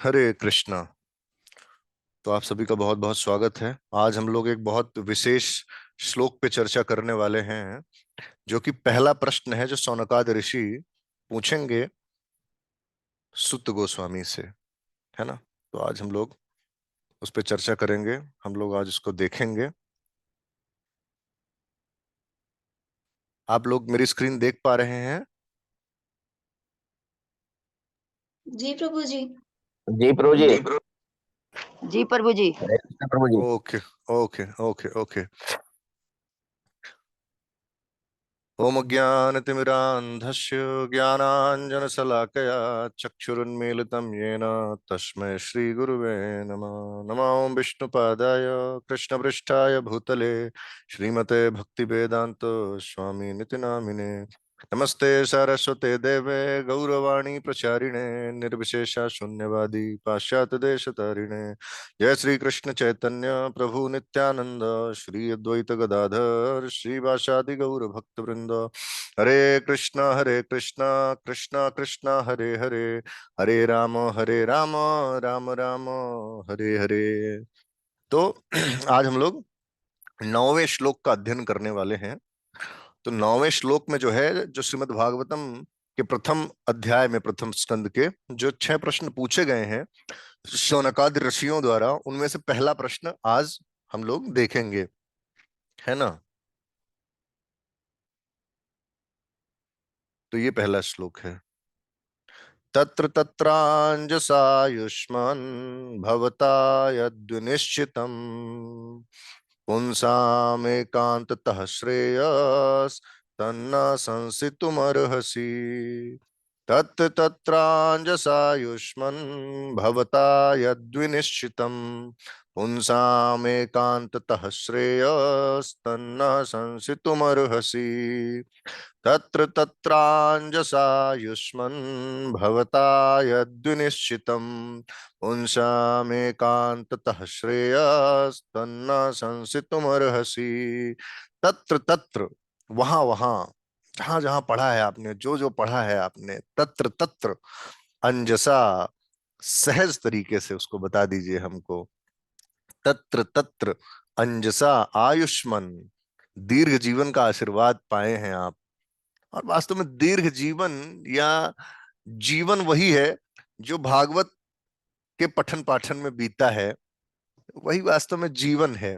हरे कृष्णा। तो आप सभी का बहुत बहुत स्वागत है। आज हम लोग एक बहुत विशेष श्लोक पे चर्चा करने वाले हैं, जो कि पहला प्रश्न है जो शौनकाद ऋषि पूछेंगे सुत गोस्वामी से, है ना। तो आज हम लोग उस पे चर्चा करेंगे, हम लोग आज उसको देखेंगे। आप लोग मेरी स्क्रीन देख पा रहे हैं? जी प्रभु जी। जी प्रभु जी। जी प्रभु। जी प्रभु जी। हरे कृष्ण प्रभु जी। Okay okay okay okay. ओम ज्ञानतिमिरान्धस्य ज्ञानाञ्जनशलाकया चक्षुरुन्मीलितं येन तस्मै श्रीगुरुवे नमः। नमो ओं विष्णुपादाय कृष्णपृष्ठाय भूतले श्रीमते भक्तिवेदान्त स्वामिनिति नामिने। नमस्ते सरस्वते देवे गौरवाणी प्रचारिणे निर्विशेषा शून्यवादी पाश्चात्य देशतारिणे। जय श्री कृष्ण चैतन्य प्रभु नित्यानंद श्री अद्वैत गदाधर श्रीवासादि गौर भक्त वृंद। हरे कृष्णा कृष्णा कृष्णा हरे हरे, हरे राम राम राम हरे हरे। तो आज हम लोग 9वें श्लोक का अध्ययन करने वाले हैं। तो 9वें श्लोक में जो है, जो श्रीमद् भागवतम के प्रथम अध्याय में प्रथम स्कंद के जो 6 प्रश्न पूछे गए हैं शौनकादि ऋषियों द्वारा, उनमें से पहला प्रश्न आज हम लोग देखेंगे, है ना। तो ये पहला श्लोक है। तत्र तत्रांजसायुष्मन् भवता यद्विनिश्चितम् पुंसामेकान्ततः श्रेयस् तन्न संसितुमर्हसि। तत्र तत्रांजसायुष्मन् भवता यद्विनिश्चितम् पुंसामेकान्ततः श्रेयस्तन्न संसितुमर्हसि। तत्र तत्रांजसा युष्मन् भवता यद्विनिश्चितम् पुंसामेकान्ततः श्रेयस्तन्न संसितुमर्हसि। तत्र तत्र, वहां वहां, जहां जहां पढ़ा है आपने, जो जो पढ़ा है आपने, तत्र तत्र अंजसा, सहज तरीके से उसको बता दीजिए हमको। तत्र तत्र अंजसा आयुष्मान, दीर्घ जीवन का आशीर्वाद पाए हैं आप। और वास्तव में दीर्घ जीवन या जीवन वही है जो भागवत के पठन पाठन में बीता है, वही वास्तव में जीवन है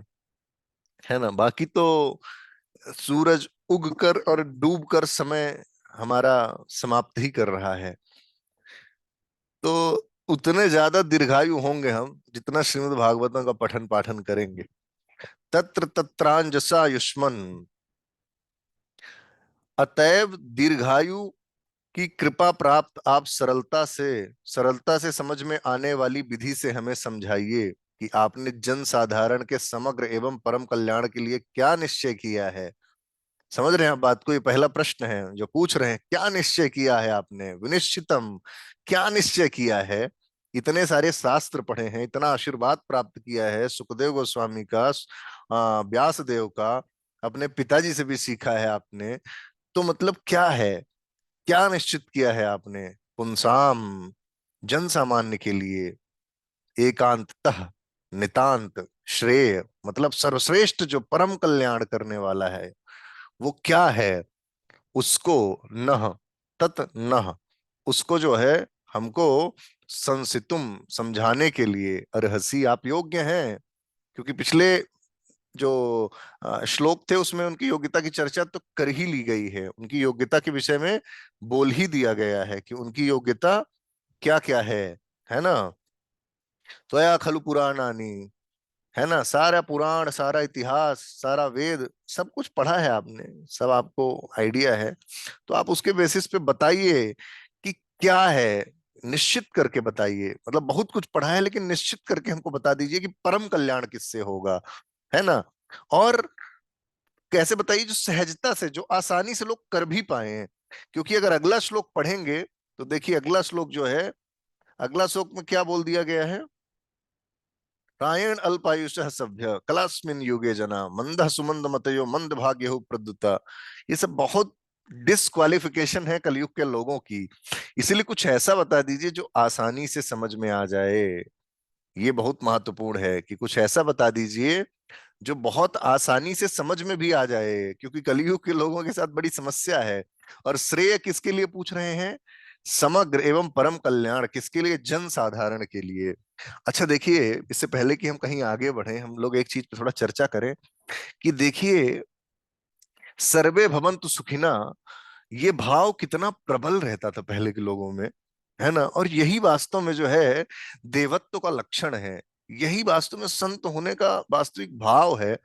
ना। बाकी तो सूरज उगकर और डूबकर समय हमारा समाप्त ही कर रहा है। तो उतने ज्यादा दीर्घायु होंगे हम जितना श्रीमद् भागवतम का पठन पाठन करेंगे। तत्र तत्रांजसा युष्मन, अतएव दीर्घायु की कृपा प्राप्त आप सरलता से समझ में आने वाली विधि से हमें समझाइए कि आपने जन साधारण के समग्र एवं परम कल्याण के लिए क्या निश्चय किया है। समझ रहे हैं आप बात को? ये पहला प्रश्न है जो पूछ रहे हैं, क्या निश्चय किया है आपने, विनिश्चितम, क्या निश्चय किया है। इतने सारे शास्त्र पढ़े हैं, इतना आशीर्वाद प्राप्त किया है सुखदेव गोस्वामी का, व्यास देव का, अपने पिताजी से भी सीखा है आपने। तो मतलब क्या है, क्या निश्चित किया है आपने। पुंसाम, जन सामान्य के लिए, एकांततः, नितांत, श्रेय मतलब सर्वश्रेष्ठ, जो परम कल्याण करने वाला है वो क्या है, उसको नह, तत नह, उसको जो है हमको संसितुम, समझाने के लिए, अर्हसी, आप योग्य हैं। क्योंकि पिछले जो श्लोक थे उसमें उनकी योग्यता की चर्चा तो कर ही ली गई है, उनकी योग्यता के विषय में बोल ही दिया गया है कि उनकी योग्यता क्या क्या है ना। त्वया खलु पुराणानि, है ना, सारा पुराण, सारा इतिहास, सारा वेद, सब कुछ पढ़ा है आपने, सब आपको आइडिया है। तो आप उसके बेसिस पे बताइए कि क्या है, निश्चित करके बताइए। मतलब बहुत कुछ पढ़ा है लेकिन निश्चित करके हमको बता दीजिए कि परम कल्याण किससे होगा, है ना। और कैसे बताइए, जो सहजता से, जो आसानी से लोग कर भी पाए हैं। क्योंकि अगर अगला श्लोक पढ़ेंगे तो देखिए अगला श्लोक जो है, अगला श्लोक में क्या बोल दिया गया है। प्रायण अल्पायुष सभ्य कलास्मिन युगे जना मंद सुमंद मतयो मंद भाग्य प्रदुता। ये सब बहुत डिस्क्वालिफिकेशन है कलयुग के लोगों की। इसीलिए कुछ ऐसा बता दीजिए जो आसानी से समझ में आ जाए। ये बहुत महत्वपूर्ण है कि कुछ ऐसा बता दीजिए जो बहुत आसानी से समझ में भी आ जाए, क्योंकि कलयुग के लोगों के साथ बड़ी समस्या है। और श्रेय किसके लिए पूछ रहे हैं? समग्र एवं परम कल्याण किसके लिए? जन साधारण के लिए। अच्छा देखिए, इससे पहले कि हम कहीं आगे बढ़े, हम लोग एक चीज पे थोड़ा चर्चा करें कि देखिए, सर्वे भवन्तु सुखिना, ये भाव कितना प्रबल रहता था पहले के लोगों में, है ना। और यही वास्तव में जो है देवत्व का लक्षण है। यही वास्तव में संत होने का वास्तविक भाव है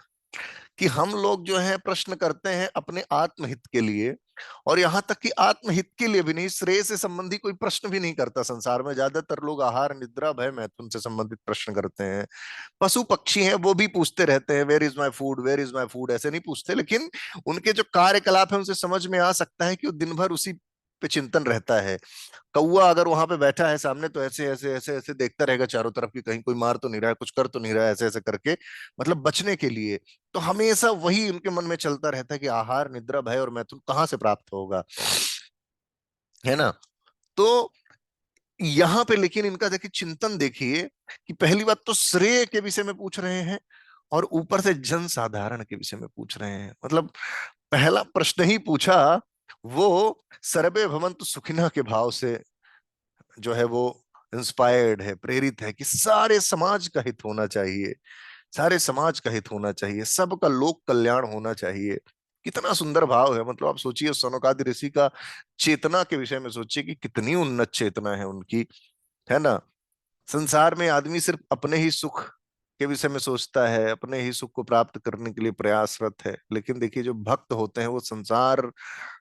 कि हम लोग जो है प्रश्न करते हैं अपने आत्महित के लिए। और यहां तक कि आत्महित के लिए भी नहीं, श्रेय से संबंधी कोई प्रश्न भी नहीं करता। संसार में ज्यादातर लोग आहार निद्रा भय मैथुन से संबंधित प्रश्न करते हैं। पशु पक्षी हैं वो भी पूछते रहते हैं where is my food, where is my food, ऐसे नहीं पूछते। लेकिन उनके जो कार्यकलाप है उनसे समझ में आ सकता है कि वो दिन भर उसी पे चिंतन रहता है। कौवा अगर वहां पे बैठा है सामने तो ऐसे ऐसे ऐसे ऐसे देखता रहेगा चारों तरफ कि कहीं कोई मार तो नहीं रहा है, कुछ कर तो नहीं रहा है, ऐसे ऐसे करके, मतलब बचने के लिए। तो हमेशा वही उनके मन में चलता रहता है कि आहार निद्रा भय और मैथुन कहाँ से प्राप्त होगा, है ना। तो यहाँ पे लेकिन इनका देखिए चिंतन देखिए कि पहली बात तो श्रेय के विषय में पूछ रहे हैं और ऊपर से जन साधारण के विषय में पूछ रहे हैं। मतलब पहला प्रश्न ही पूछा वो सर्वे भवन्तु सुखिनः के भाव से जो है वो इंस्पायर्ड है, प्रेरित है कि सारे समाज का हित होना चाहिए, सारे समाज का हित होना चाहिए, सबका लोक कल्याण होना चाहिए। कितना सुंदर भाव है। मतलब आप सोचिए सनकादि ऋषि का चेतना के विषय में सोचिए कि कितनी उन्नत चेतना है उनकी, है ना। संसार में आदमी सिर्फ अपने ही सुख के विषय में सोचता है, अपने ही सुख को प्राप्त करने के लिए प्रयासरत है। लेकिन देखिए जो भक्त होते हैं वो संसार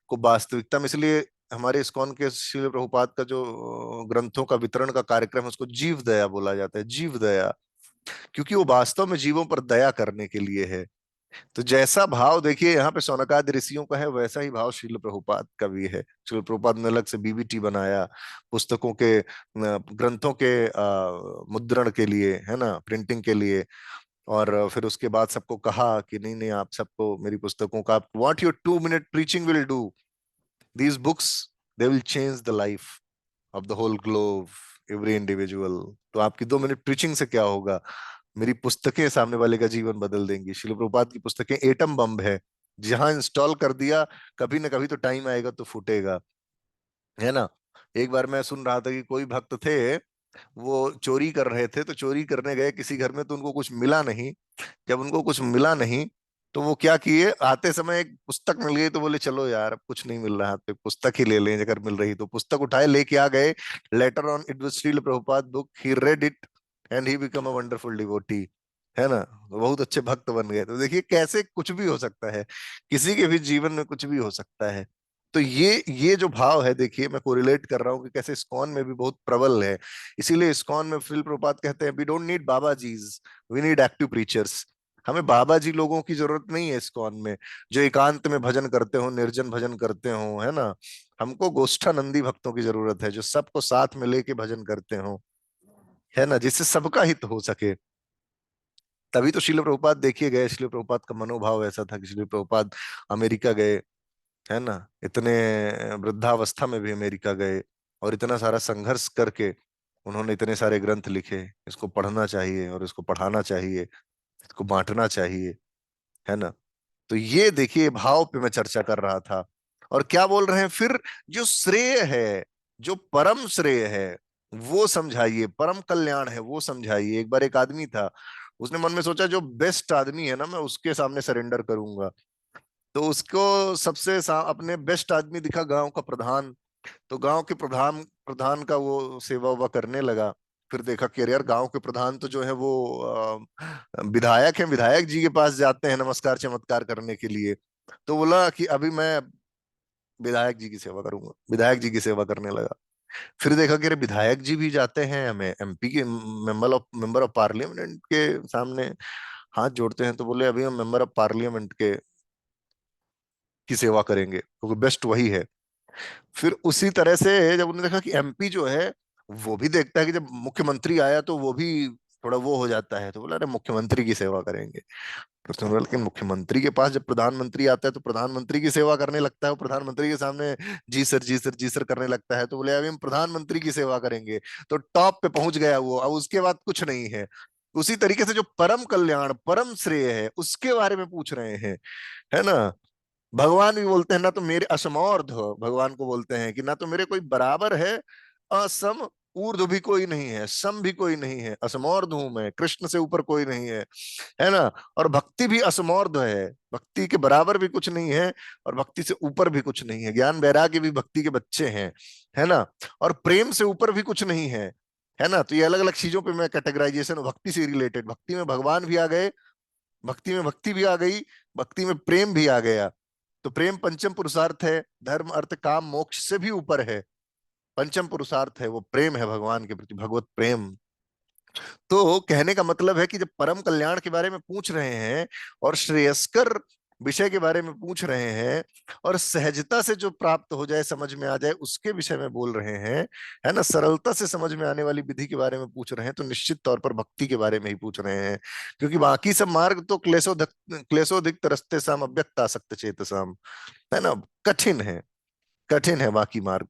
को वास्तविकता में, इसलिए हमारे इस्कॉन के श्रील प्रभुपाद का जो ग्रंथों का वितरण का कार्यक्रम है उसको जीव दया बोला जाता है, जीव दया, क्योंकि वो वास्तव में जीवों पर दया करने के लिए है। तो जैसा भाव देखिए यहाँ पे शौनकादि ऋषियों का है, वैसा ही भाव श्रील प्रभुपाद का भी है। श्रील प्रभुपाद ने अलग से बीबीटी बनाया पुस्तकों के ग्रंथों के मुद्रण के लिए, है ना, प्रिंटिंग के लिए। और फिर उसके बाद सबको कहा कि नहीं नहीं, आप सबको मेरी पुस्तकों का, what your 2 minute preaching will do, these books they will change the life of the whole globe, every individual. तो आपकी 2 मिनट प्रीचिंग से क्या होगा, मेरी पुस्तकें सामने वाले का जीवन बदल देंगी। श्रील प्रभुपाद की पुस्तकें एटम बम है, जहां इंस्टॉल कर दिया कभी ना कभी तो टाइम आएगा तो फूटेगा, है ना। एक बार मैं सुन रहा था कि कोई भक्त थे, वो चोरी कर रहे थे, तो चोरी करने गए किसी घर में तो उनको कुछ मिला नहीं। जब उनको कुछ मिला नहीं तो वो क्या किए, आते समय एक पुस्तक मिल गई तो बोले चलो यार अब कुछ नहीं मिल रहा तो एक पुस्तक ही ले लें, अगर मिल रही तो पुस्तक उठाए लेके आ गए। Later on it was Srila Prabhupada book, he read it and he become a wonderful devotee, है ना। तो बहुत अच्छे भक्त बन गए। तो देखिए कैसे कुछ भी हो सकता है, किसी के भी जीवन में कुछ भी हो सकता है। तो ये जो भाव है देखिए, मैं कोरिलेट कर रहा हूँ कि कैसे इस्कॉन में भी बहुत प्रबल है। इसीलिए इस्कॉन में श्रील प्रभुपाद कहते हैं we don't need baba jis, we need active preachers. हमें बाबा जी लोगों की जरूरत नहीं है इस्कॉन में, जो एकांत में भजन करते हो, निर्जन भजन करते हो, है ना। हमको गोष्ठानंदी भक्तों की जरूरत है जो सबको साथ में लेके भजन करते हो, है ना, जिससे सबका हित हो सके। तभी तो श्रील प्रभुपाद देखिए गए, श्रील प्रभुपाद का मनोभाव ऐसा था कि श्रील प्रभुपाद अमेरिका गए, है ना। इतने वृद्धावस्था में भी अमेरिका गए और इतना सारा संघर्ष करके उन्होंने इतने सारे ग्रंथ लिखे। इसको पढ़ना चाहिए और इसको पढ़ाना चाहिए, इसको बांटना चाहिए, है ना। तो ये देखिए भाव पे मैं चर्चा कर रहा था। और क्या बोल रहे हैं फिर, जो श्रेय है, जो परम श्रेय है वो समझाइए, परम कल्याण है वो समझाइए। एक बार एक आदमी था, उसने मन में सोचा जो बेस्ट आदमी है ना मैं उसके सामने सरेंडर करूंगा। तो उसको अपने बेस्ट आदमी दिखा गांव का प्रधान। तो गांव के प्रधान प्रधान का वो सेवा उवा करने लगा। फिर देखा कि अरे यार गांव के प्रधान तो जो है वो विधायक हैं, विधायक जी के पास जाते हैं नमस्कार चमत्कार करने के लिए। तो बोला कि अभी मैं विधायक जी की सेवा करूंगा, विधायक जी की सेवा करने लगा। फिर देखा कि अरे विधायक जी भी जाते हैं हमें एमपी के मेंबर ऑफ पार्लियामेंट के सामने हाथ जोड़ते हैं। तो बोले अभी हम मेंबर ऑफ पार्लियामेंट के की सेवा करेंगे क्योंकि बेस्ट वही है। फिर उसी तरह से जब उन्होंने देखा कि एमपी जो है वो भी देखता है कि जब मुख्यमंत्री आया तो वो भी थोड़ा वो हो जाता है, तो बोला अरे मुख्यमंत्री की सेवा करेंगे। तो उसने बोला लेकिन मुख्यमंत्री के पास जब प्रधानमंत्री आता है तो प्रधानमंत्री की सेवा करने लगता है, वो प्रधानमंत्री के सामने जी सर जी सर जी सर करने लगता है। तो बोले अभी हम प्रधानमंत्री की सेवा करेंगे। तो टॉप पे पहुंच गया वो, अब उसके बाद कुछ नहीं है। उसी तरीके से जो परम कल्याण परम श्रेय है उसके बारे में पूछ रहे हैं, है ना। भगवान भी बोलते हैं ना तो मेरे असमौर्ध हो, भगवान को बोलते हैं कि ना तो मेरे कोई बराबर है, असम ऊर्ध्व भी कोई नहीं है, सम भी कोई नहीं है, असमौर्ध हूं मैं, कृष्ण से ऊपर कोई नहीं है ना। और भक्ति भी असमौर्ध है, भक्ति के बराबर भी कुछ नहीं है और भक्ति से ऊपर भी कुछ नहीं है। ज्ञान वैराग्य भी भक्ति के बच्चे हैं, है ना। और प्रेम से ऊपर भी कुछ नहीं है ना। तो ये अलग अलग चीजों पे मैं कैटेगराइजेशन भक्ति से रिलेटेड, भक्ति में भगवान भी आ गए, भक्ति में भक्ति भी आ गई, भक्ति में प्रेम भी आ गया। तो प्रेम पंचम पुरुषार्थ है, धर्म अर्थ काम मोक्ष से भी ऊपर है। पंचम पुरुषार्थ है वो प्रेम है भगवान के प्रति, भगवत प्रेम। तो कहने का मतलब है कि जब परम कल्याण के बारे में पूछ रहे हैं और श्रेयस्कर विषय के बारे में पूछ रहे हैं और सहजता से जो प्राप्त हो जाए समझ में आ जाए उसके विषय में बोल रहे हैं, है ना, सरलता से समझ में आने वाली विधि के बारे में पूछ रहे हैं, तो निश्चित तौर पर भक्ति के बारे में ही पूछ रहे हैं। क्योंकि बाकी सब मार्ग तो क्लेशोदिक्त रस्ते साम अव्यक्त आसक्त चेतसाम, है ना, कठिन है, कठिन है बाकी मार्ग।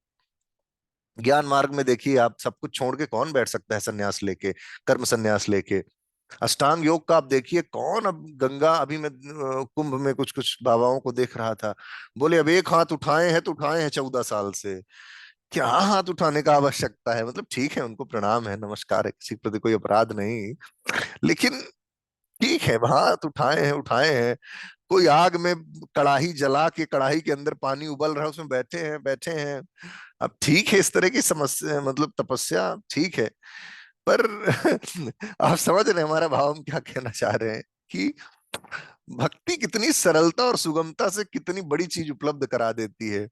ज्ञान मार्ग में देखिए आप सब कुछ छोड़ के कौन बैठ सकता है संन्यास लेके, कर्म संन्यास लेके। अष्टांग योग का आप देखिए कौन, अब गंगा अभी मैं कुंभ में कुछ कुछ बाबाओं को देख रहा था, बोले अब एक हाथ उठाए हैं तो उठाए हैं 14 साल से, क्या हाथ उठाने का आवश्यकता है, मतलब ठीक है उनको प्रणाम है नमस्कार है, किसी के प्रति कोई अपराध नहीं, लेकिन ठीक है हाथ उठाए हैं। कोई आग में कढ़ाई जला के, कढ़ाई के अंदर पानी उबल रहा है उसमें बैठे हैं। अब ठीक है इस तरह की समस्या, मतलब तपस्या ठीक है, पर आप समझ रहे हैं हमारा भाव, हम क्या कहना चाह रहे हैं कि भक्ति कितनी सरलता और सुगमता से कितनी बड़ी चीज उपलब्ध करा देती है।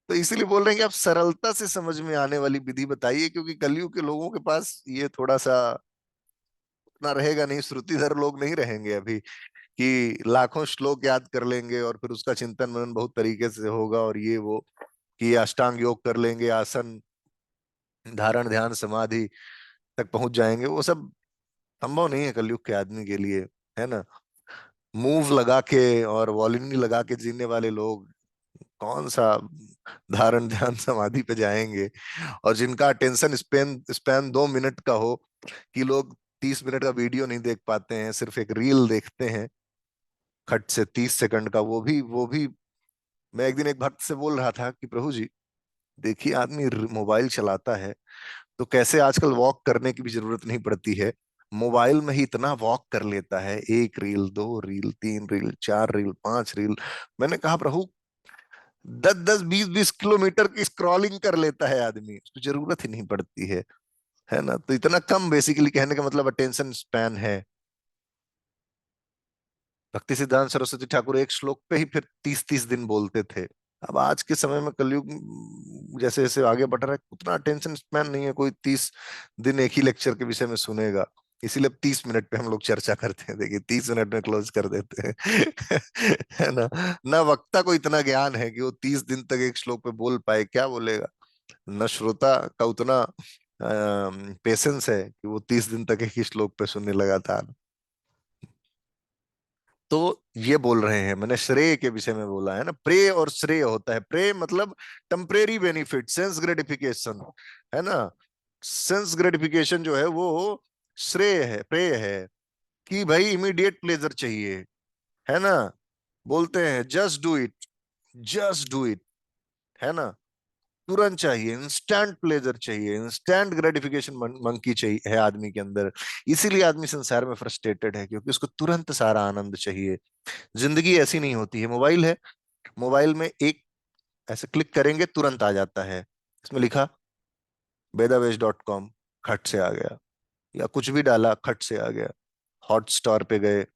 तो इसीलिए बोल रहे हैं कि आप सरलता से समझ में आने वाली विधि बताइए, क्योंकि कलयुग के लोगों के पास ये थोड़ा सा उतना रहेगा नहीं, श्रुतिधर लोग नहीं रहेंगे अभी कि लाखों श्लोक याद कर लेंगे और फिर उसका चिंतन मनन बहुत तरीके से होगा और ये वो, कि अष्टांग योग कर लेंगे, आसन धारण ध्यान समाधि तक पहुंच जाएंगे, वो सब संभव नहीं है कलयुग के आदमी के लिए, है ना। मूव लगा के और वॉलिनी लगा के जीने वाले लोग कौन सा धारण ध्यान समाधि पे जाएंगे। और जिनका अटेंशन स्पेन स्पैन 2 मिनट का हो, कि लोग 30 मिनट का वीडियो नहीं देख पाते हैं, सिर्फ एक रील देखते हैं खट से 30 सेकंड का, वो भी मैं एक दिन एक भक्त से बोल रहा था कि प्रभु जी देखिए आदमी मोबाइल चलाता है तो कैसे आजकल वॉक करने की भी जरूरत नहीं पड़ती है, मोबाइल में ही इतना वॉक कर लेता है, 1 reel 2 reel 3 reel 4 reel 5 reel. मैंने कहा प्रभु 10 10 20 20 किलोमीटर की स्क्रॉलिंग कर लेता है आदमी, उसको जरूरत ही नहीं पड़ती है ना। तो इतना कम, बेसिकली कहने का मतलब अटेंशन स्पैन है। भक्ति सिद्धांत सरस्वती ठाकुर एक श्लोक पे ही फिर 30 30 दिन बोलते थे। अब आज के समय में कलयुग जैसे जैसे आगे बढ़ रहा है उतना अटेंशन स्पैन नहीं है, कोई 30 दिन एक ही लेक्चर के विषय में सुनेगा। इसीलिए अब 30 मिनट पे हम लोग चर्चा करते हैं, देखिए 30 मिनट में क्लोज कर देते हैं है ना। ना वक्ता को इतना ज्ञान है कि वो 30 दिन तक एक श्लोक पे बोल पाए, क्या बोलेगा। न श्रोता का उतना पेशेंस है कि वो 30 दिन तक एक ही श्लोक पे सुनने लगातार। तो ये बोल रहे हैं, मैंने श्रेय के विषय में बोला है ना, प्रेय और श्रेय होता है। प्रेय मतलब टेम्परेरी बेनिफिट, सेंस ग्रेटिफिकेशन, है ना। सेंस ग्रेटिफिकेशन जो है वो श्रेय है, प्रेय है, कि भाई इमीडिएट प्लेजर चाहिए, है ना। बोलते हैं just do it, just do it, है ना, तुरंत चाहिए, इंस्टेंट प्लेजर चाहिए, इंस्टेंट ग्रेटिफिकेशन मंकी चाहिए है आदमी के अंदर। इसीलिए आदमी संसार में फ्रस्ट्रेटेड है, क्योंकि उसको तुरंत सारा आनंद चाहिए। जिंदगी ऐसी नहीं होती है, मोबाइल है, मोबाइल में एक ऐसे क्लिक करेंगे तुरंत आ जाता है, इसमें लिखा बेदावेज.com, खट से आ गया, या कुछ भी डाला खट से आ गया। हॉट स्टार पे गए,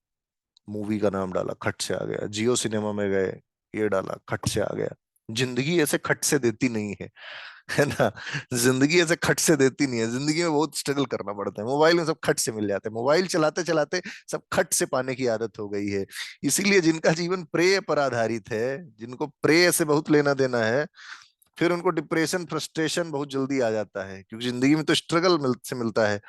मूवी का नाम डाला खट से आ गया, जियो सिनेमा में गए, ये डाला खट से आ गया। जिंदगी ऐसे खट से देती नहीं है ना। जिंदगी ऐसे खट से देती नहीं है, जिंदगी में बहुत स्ट्रगल करना पड़ता है। मोबाइल में सब खट से मिल जाते हैं, मोबाइल चलाते चलाते सब खट से पाने की आदत हो गई है। इसीलिए जिनका जीवन प्रेय पर आधारित है, जिनको प्रेय से बहुत लेना देना है, फिर उनको डिप्रेशन फ्रस्ट्रेशन बहुत जल्दी आ जाता है, क्योंकि जिंदगी में तो स्ट्रगल से मिलता है।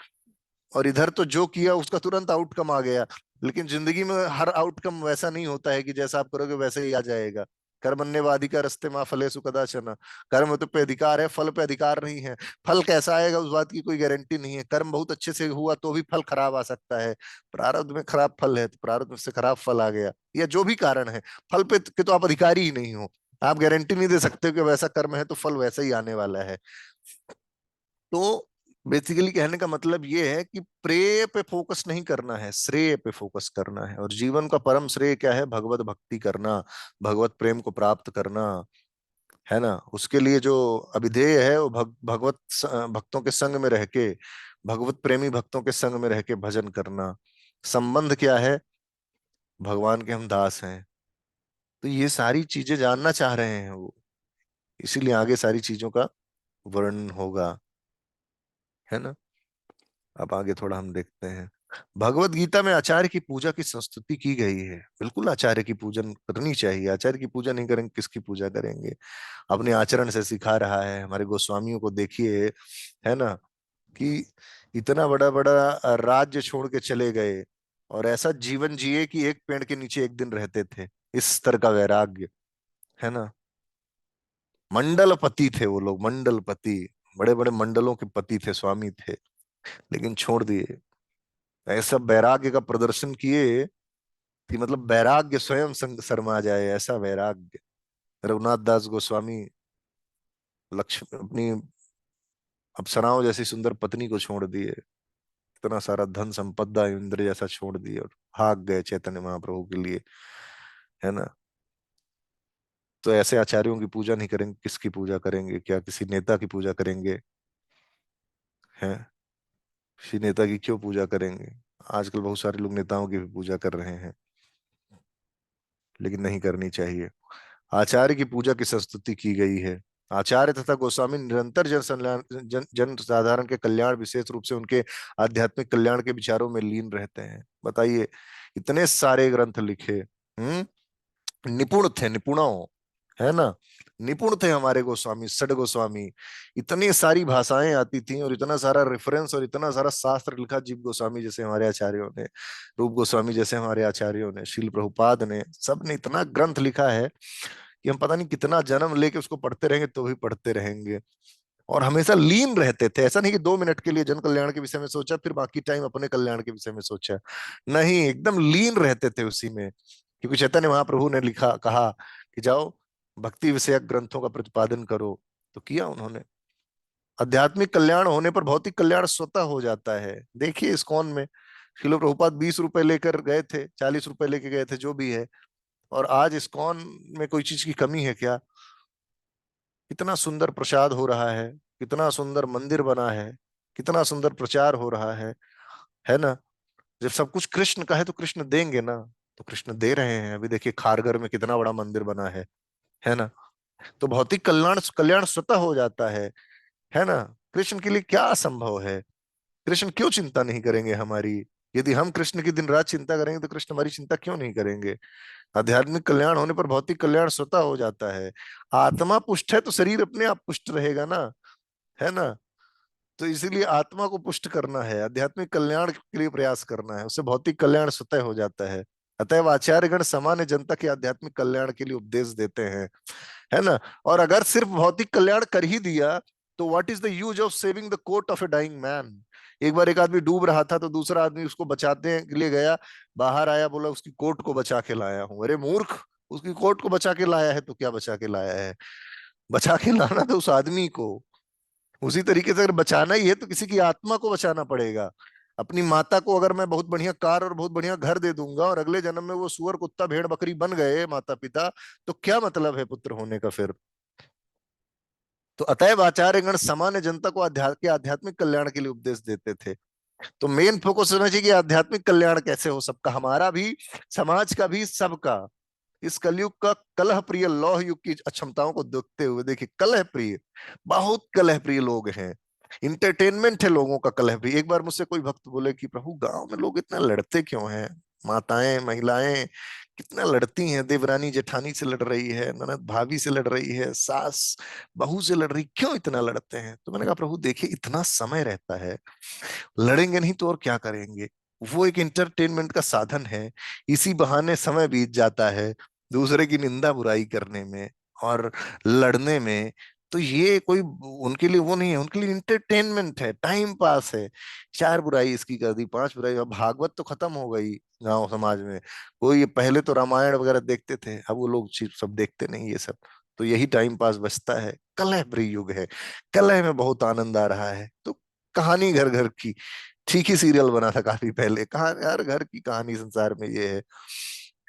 और इधर तो जो किया उसका तुरंत आउटकम आ गया। लेकिन जिंदगी में हर आउटकम वैसा नहीं होता है कि जैसा आप करोगे वैसे ही आ जाएगा। कर्मण्येवाधिकार रस्ते माँ फलेषु कदाचन। कर्म तो पे अधिकार है, फल पे अधिकार नहीं है। फल कैसा आएगा उस बात की कोई गारंटी नहीं है। कर्म बहुत अच्छे से हुआ तो भी फल खराब आ सकता है। प्रारब्ध में खराब फल है तो प्रारब्ध में से खराब फल आ गया, या जो भी कारण है, फल पे के तो आप अधिकारी ही नहीं हो। आप गारंटी नहीं दे सकते कि वैसा कर्म है तो फल वैसा ही आने वाला है। तो बेसिकली कहने का मतलब ये है कि प्रेय पे फोकस नहीं करना है, श्रेय पे फोकस करना है। और जीवन का परम श्रेय क्या है? भगवत भक्ति करना, भगवत प्रेम को प्राप्त करना, है ना। उसके लिए जो अभिधेय है वो भक्तों के संग में रह के, भगवत प्रेमी भक्तों के संग में रह के भजन करना। संबंध क्या है? भगवान के हम दास हैं। तो ये सारी चीजें जानना चाह रहे हैं वो, इसीलिए आगे सारी चीजों का वर्णन होगा, है ना। अब आगे थोड़ा हम देखते हैं। भगवत गीता में आचार्य की पूजा की संस्तुति की गई है। बिल्कुल आचार्य की पूजन करनी चाहिए। आचार्य की पूजा नहीं करेंगे किसकी पूजा करेंगे? अपने आचरण से सिखा रहा है। हमारे गोस्वामियों को देखिए, है ना, कि इतना बड़ा बड़ा राज्य छोड़ के चले गए और ऐसा जीवन जिए कि एक पेड़ के नीचे एक दिन रहते थे। इस स्तर का वैराग्य, है ना। मंडलपति थे वो लोग, मंडलपति, बड़े बड़े मंडलों के पति थे, स्वामी थे, लेकिन छोड़ दिए। ऐसा वैराग्य का प्रदर्शन किए कि मतलब वैराग्य स्वयं शर्मा जाए, ऐसा वैराग्य। रघुनाथ दास गोस्वामी लक्ष्मी अपनी अप्सराओं जैसी सुंदर पत्नी को छोड़ दिए, इतना सारा धन संपदा इंद्र जैसा छोड़ दिए और भाग गए चैतन्य महाप्रभु के लिए, है ना। तो ऐसे आचार्यों की पूजा नहीं करेंगे किसकी पूजा करेंगे? क्या किसी नेता की पूजा करेंगे? हैं? किसी नेता की क्यों पूजा करेंगे? आजकल बहुत सारे लोग नेताओं की भी पूजा कर रहे हैं, लेकिन नहीं करनी चाहिए। आचार्य की पूजा की संस्तुति की गई है। आचार्य तथा गोस्वामी निरंतर जन साधारण के कल्याण, विशेष रूप से उनके आध्यात्मिक कल्याण के विचारों में लीन रहते हैं। बताइए, इतने सारे ग्रंथ लिखे, निपुण थे, निपुणों, है ना, निपुण थे हमारे गोस्वामी, षड गोस्वामी। इतनी सारी भाषाएं आती थी और इतना सारा रेफरेंस और इतना सारा शास्त्र लिखा जीव गोस्वामी जैसे हमारे आचार्यों ने, रूप गोस्वामी जैसे हमारे आचार्यों ने, श्रील प्रभुपाद ने, सब ने इतना ग्रंथ लिखा है कि हम पता नहीं कितना जन्म लेके उसको पढ़ते रहेंगे तो भी पढ़ते रहेंगे। और हमेशा लीन रहते थे। ऐसा नहीं कि 2 मिनट के लिए जन कल्याण के विषय में सोचा फिर बाकी टाइम अपने कल्याण के विषय में सोचा, नहीं, एकदम लीन रहते थे उसी में। क्योंकि चैतन्य महाप्रभु ने लिखा, कहा कि जाओ भक्ति विषयक ग्रंथों का प्रतिपादन करो, तो किया उन्होंने। आध्यात्मिक कल्याण होने पर भौतिक कल्याण स्वतः हो जाता है। देखिए इस्कॉन में श्रील प्रभुपाद 20 रुपए लेकर गए थे, 40 रुपए लेके गए थे, जो भी है, और आज इस्कॉन में कोई चीज की कमी है क्या? कितना सुंदर प्रसाद हो रहा है, कितना सुंदर मंदिर बना है, कितना सुंदर प्रचार हो रहा है ना। जब सब कुछ कृष्ण का है तो कृष्ण देंगे ना, तो कृष्ण दे रहे हैं। अभी देखिए खारघर में कितना बड़ा मंदिर बना है ना। तो भौतिक कल्याण कल्याण स्वतः हो जाता है ना। कृष्ण के लिए क्या असंभव है? कृष्ण क्यों चिंता नहीं करेंगे हमारी? यदि हम कृष्ण की दिन रात चिंता करेंगे तो कृष्ण हमारी चिंता क्यों नहीं करेंगे? आध्यात्मिक कल्याण होने पर भौतिक कल्याण स्वतः हो जाता है। आत्मा पुष्ट है तो शरीर अपने आप पुष्ट रहेगा ना, है ना। तो इसीलिए आत्मा को पुष्ट करना है, आध्यात्मिक कल्याण के लिए प्रयास करना है, उससे भौतिक कल्याण स्वतः हो जाता है। अतएव आचार्यगण सामान्य जनता के आध्यात्मिक कल्याण के लिए उपदेश देते हैं, है ना। और अगर सिर्फ भौतिक कल्याण कर ही दिया तो what is the use of saving the coat of a dying man? एक बार एक आदमी डूब रहा था तो दूसरा आदमी उसको बचाने के लिए गया, बाहर आया, बोला उसकी कोट को बचा के लाया हूं। अरे मूर्ख, उसकी कोट को बचा के लाया है तो क्या बचा के लाया है? बचा के लाना तो उस आदमी को। उसी तरीके से अगर बचाना ही है तो किसी की आत्मा को बचाना पड़ेगा। अपनी माता को अगर मैं बहुत बढ़िया कार और बहुत बढ़िया घर दे दूंगा और अगले जन्म में वो सुअर कुत्ता भेड़ बकरी बन गए माता पिता, तो क्या मतलब है पुत्र होने का फिर? तो अतएव आचार्यगण सामान्य जनता को आध्यात्मिक कल्याण के लिए उपदेश देते थे। तो मेन फोकस होना चाहिए कि आध्यात्मिक कल्याण कैसे हो सबका, हमारा भी, समाज का भी, सबका। इस कलयुग का कलह प्रिय लौह युग की अक्षमताओं को देखते हुए, देखिए कलह प्रिय, बहुत कलह प्रिय लोग हैं। इंटरटेनमेंट है लोगों का कलह प्रिय। एक बार मुझसे कोई भक्त बोले कि प्रभु गांव में लोग इतना लड़ते क्यों हैं, माताएं महिलाएं कितना लड़ती हैं, देवरानी जेठानी से लड़ रही है, ननद भाभी से लड़ रही है, सास बहू से लड़ रही, क्यों इतना लड़ते हैं? तो मैंने कहा प्रभु देखिए इतना समय रहता है, लड़ेंगे नहीं तो और क्या करेंगे? वो एक इंटरटेनमेंट का साधन है, इसी बहाने समय बीत जाता है दूसरे की निंदा बुराई करने में और लड़ने में। तो ये कोई उनके लिए वो नहीं है, उनके लिए इंटरटेनमेंट है, टाइम पास है। चार बुराई इसकी कर दी, पांच बुराई, अब भागवत तो खत्म हो गई गांव समाज में। कोई, ये पहले तो रामायण वगैरह देखते थे, अब वो लोग चीज सब देखते नहीं ये सब। तो यही टाइम पास बचता है। कलह प्रिय युग है, कलह में बहुत आनंद आ रहा है। तो कहानी घर घर की, ठीक ही सीरियल बना था काफी पहले, कहा यार घर की कहानी संसार में ये है।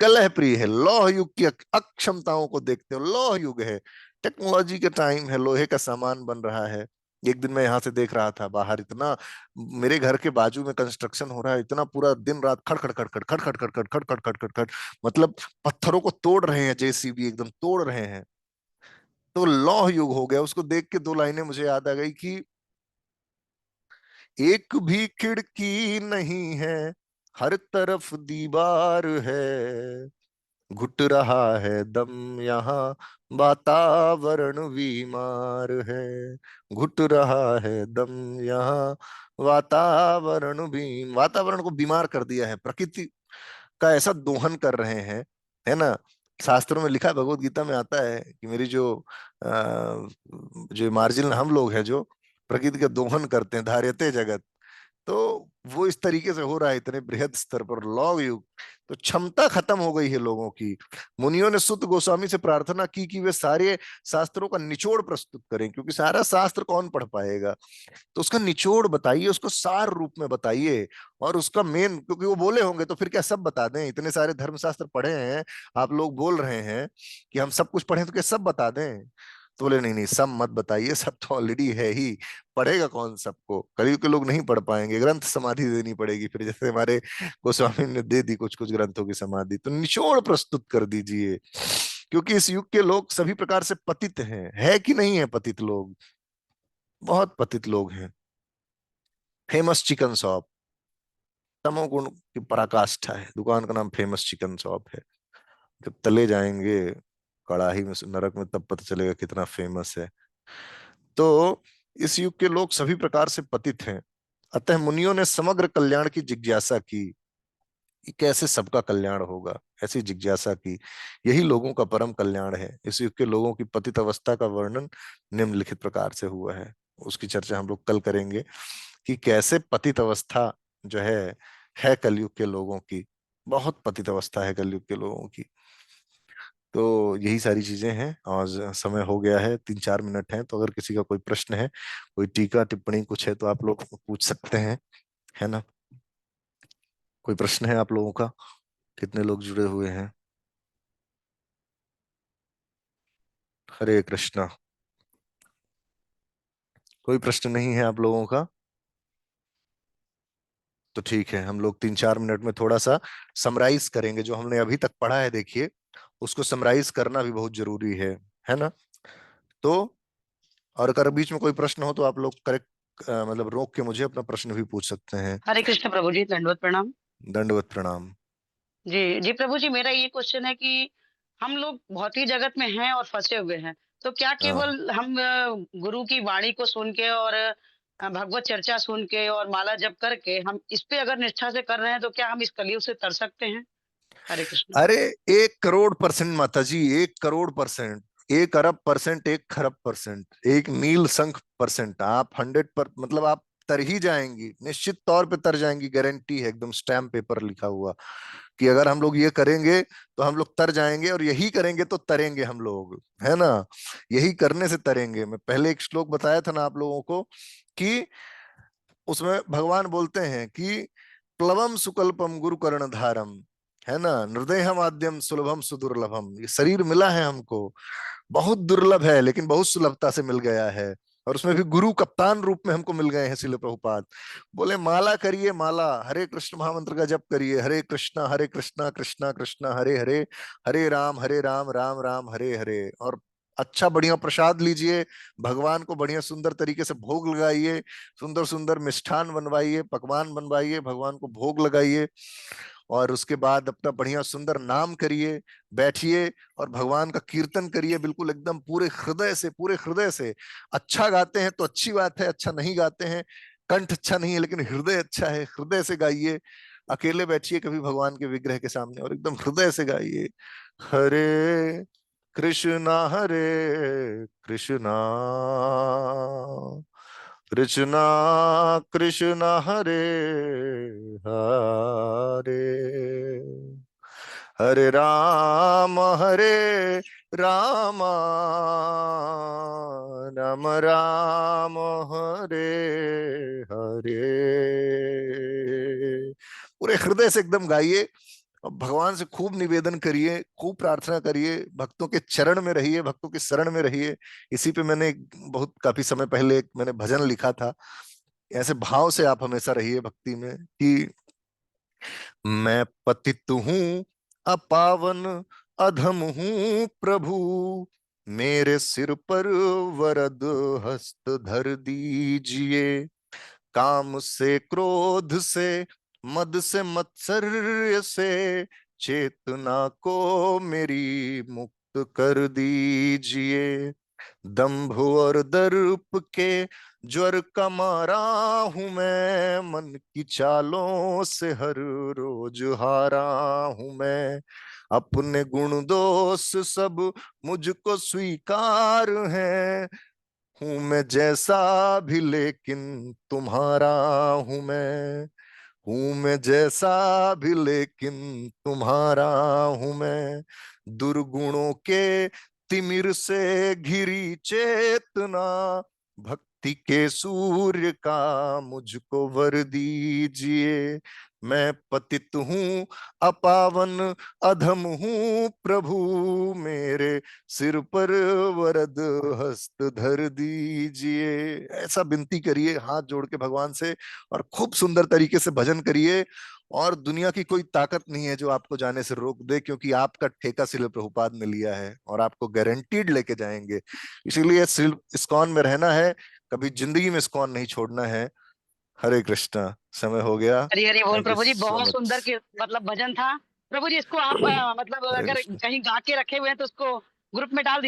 कलह प्रिय है, लौह युग की अक्षमताओं को देखते हो, लौह युग है, टेक्नोलॉजी का टाइम है, लोहे का सामान बन रहा है। एक दिन मैं यहाँ से देख रहा था बाहर, इतना, मेरे घर के बाजू में कंस्ट्रक्शन हो रहा है, इतना पूरा दिन रात खड़ खड़ खड़ खड़ खड़ खड़ खड़ खड़ खड़ खड़ खड़ खड़ खड़, मतलब पत्थरों को तोड़ रहे हैं, जेसीबी एकदम तोड़ रहे हैं। तो लौह युग हो गया। उसको देख के दो लाइनें मुझे याद आ गई कि एक भी खिड़की नहीं है, हर तरफ दीवार है, घुट रहा है दम यहाँ, वातावरण बीमार है, घुट रहा है दम यहाँ, वातावरण को बीमार कर दिया है, प्रकृति का ऐसा दोहन कर रहे हैं, है ना। शास्त्रों में लिखा है, भगवत गीता में आता है कि मेरी जो मार्जिन हम लोग हैं, जो प्रकृति का दोहन करते हैं, धार्यते जगत। तो वो इस तरीके से हो रहा है इतने बृहद स्तर पर, लौह युग। तो क्षमता खत्म हो गई है लोगों की। मुनियों ने सुत गोस्वामी से प्रार्थना की कि वे सारे शास्त्रों का निचोड़ प्रस्तुत करें, क्योंकि सारा शास्त्र कौन पढ़ पाएगा। तो उसका निचोड़ बताइए, उसको सार रूप में बताइए। और उसका मेन, क्योंकि वो बोले होंगे तो फिर क्या सब बता दें? इतने सारे धर्मशास्त्र पढ़े हैं, आप लोग बोल रहे हैं कि हम सब कुछ पढ़े, तो क्या सब बता दें? तो बोले नहीं नहीं, सब मत बताइए, सब तो ऑलरेडी है ही, पढ़ेगा कौन सबको? कलयुग के लोग नहीं पढ़ पाएंगे, ग्रंथ समाधि देनी पड़ेगी फिर, जैसे हमारे गोस्वामी ने दे दी कुछ कुछ ग्रंथों की समाधि। तो निचोड़ प्रस्तुत कर दीजिए, क्योंकि इस युग के लोग सभी प्रकार से पतित हैं, है कि नहीं है पतित लोग? बहुत पतित लोग हैं। फेमस चिकन शॉप, तमोगुण की पराकाष्ठा है, दुकान का नाम फेमस चिकन शॉप है। जब तले जाएंगे कड़ाही में नरक में, तब पता चलेगा कितना फेमस है। तो इस युग के लोग सभी प्रकार से पतित हैं। अतः मुनियों ने समग्र कल्याण की जिज्ञासा की कि कैसे सबका कल्याण होगा, ऐसी जिज्ञासा की। यही लोगों का परम कल्याण है। इस युग के लोगों की पतित अवस्था का वर्णन निम्नलिखित प्रकार से हुआ है। उसकी चर्चा हम लोग कल करेंगे कि कैसे पतित अवस्था जो है कलयुग के लोगों की, बहुत पतित अवस्था है कलयुग के लोगों की। तो यही सारी चीजें हैं। और समय हो गया है, 3-4 मिनट हैं, तो अगर किसी का कोई प्रश्न है, कोई टीका टिप्पणी कुछ है, तो आप लोग पूछ सकते हैं, है ना। कोई प्रश्न है आप लोगों का? कितने लोग जुड़े हुए हैं? हरे कृष्णा। कोई प्रश्न नहीं है आप लोगों का? तो ठीक है, हम लोग 3-4 मिनट में थोड़ा सा समराइज करेंगे जो हमने अभी तक पढ़ा है। देखिए, उसको समराइज करना भी बहुत जरूरी है ना। तो और अगर बीच में कोई प्रश्न हो तो आप लोग करेक्ट, मतलब रोक के मुझे अपना प्रश्न भी पूछ सकते हैं। हरे कृष्ण प्रभु जी, दंडवत प्रणाम। दंडवत प्रणाम। जी जी प्रभु जी, मेरा ये क्वेश्चन है कि हम लोग भौतिक जगत में हैं और फंसे हुए हैं, तो क्या हाँ, केवल हम गुरु की वाणी को सुन के और भगवत चर्चा सुन के और माला जप करके हम इस पे अगर निष्ठा से कर रहे हैं, तो क्या हम इस कलयुग से तर सकते हैं? हरे कृष्ण। अरे 1 करोड़% माता जी, 1 करोड़%, 1 अरब%, 1 खरब%, 1 नील शंख%, आप 100 मतलब आप तर ही जाएंगी, निश्चित तौर पे तर जाएंगी, गारंटी है, एकदम स्टैम्प पेपर लिखा हुआ कि अगर हम लोग ये करेंगे तो हम लोग तर जाएंगे, और यही करेंगे तो तरेंगे हम लोग, है ना। यही करने से तरेंगे। मैं पहले एक श्लोक बताया था ना आप लोगों को कि उसमें भगवान बोलते हैं कि प्लवम सुकल्पम गुरु कर्ण धारम, है ना, नृदेहम आद्यम सुलभम सुदुर्लभम। ये शरीर मिला है हमको, बहुत दुर्लभ है, लेकिन बहुत सुलभता से मिल गया है। और उसमें भी गुरु कप्तान रूप में हमको मिल गए हैं। श्रील प्रभुपाद बोले माला करिए, माला हरे कृष्ण महामंत्र का जप करिए, हरे कृष्णा कृष्णा कृष्णा हरे हरे, हरे राम राम राम हरे हरे। और अच्छा बढ़िया प्रसाद लीजिए, भगवान को बढ़िया सुंदर तरीके से भोग लगाइए, सुंदर सुंदर मिष्ठान बनवाइए, पकवान बनवाइए, भगवान को भोग लगाइए। और उसके बाद अपना बढ़िया सुंदर नाम करिए, बैठिए और भगवान का कीर्तन करिए, बिल्कुल एकदम पूरे हृदय से, पूरे हृदय से। अच्छा गाते हैं तो अच्छी बात है, अच्छा नहीं गाते हैं, कंठ अच्छा नहीं है लेकिन हृदय अच्छा है, हृदय से गाइए। अकेले बैठिए कभी भगवान के विग्रह के सामने और एकदम हृदय से गाइए, हरे हरे कृष्णा कृष्णा कृष्णा हरे हरे, हरे राम राम राम हरे हरे। पूरे हृदय से एकदम गाइए। अब भगवान से खूब निवेदन करिए, खूब प्रार्थना करिए, भक्तों के चरण में रहिए, भक्तों के शरण में रहिए। इसी पे मैंने बहुत काफी समय पहले एक मैंने भजन लिखा था। ऐसे भाव से आप हमेशा रहिए भक्ति में कि मैं पतित हूँ अपावन अधम हूँ प्रभु, मेरे सिर पर वरद हस्त धर दीजिए। काम से क्रोध से मद से मत्सर्य से चेतना को मेरी मुक्त कर दीजिए। दंभ और दर्प के ज्वर का मारा हूं मैं, मन की चालों से हर रोज हारा हूं मैं। अपने गुण दोष सब मुझको स्वीकार है, हूं मैं जैसा भी लेकिन तुम्हारा हूं मैं। हूं मैं जैसा भी लेकिन तुम्हारा हूं मैं। दुर्गुणों के तिमिर से घिरी चेतना, भक्ति के सूर्य का मुझको वर दीजिए। मैं पतित हूँ अपावन अधम हूँ प्रभु, मेरे सिर पर वरद हस्त धर दीजिए। ऐसा विनती करिए हाथ जोड़ के भगवान से, और खूब सुंदर तरीके से भजन करिए। और दुनिया की कोई ताकत नहीं है जो आपको जाने से रोक दे, क्योंकि आपका ठेका श्रील प्रभुपाद ने लिया है और आपको गारंटीड लेके जाएंगे। इसीलिए श्रील इस्कॉन में रहना है, कभी जिंदगी में इस्कॉन नहीं छोड़ना है। हरे कृष्णा। समय हो गया। हरी हरी बोल थैंक यू प्रभु जी, सो बहुत मच। सुंदर के मतलब भजन था। प्रभु जी इसको आप मतलब हरे अगर कृष्णा। कहीं गा के रखे हुए हैं तो उसको ग्रुप में डाल दीजिए।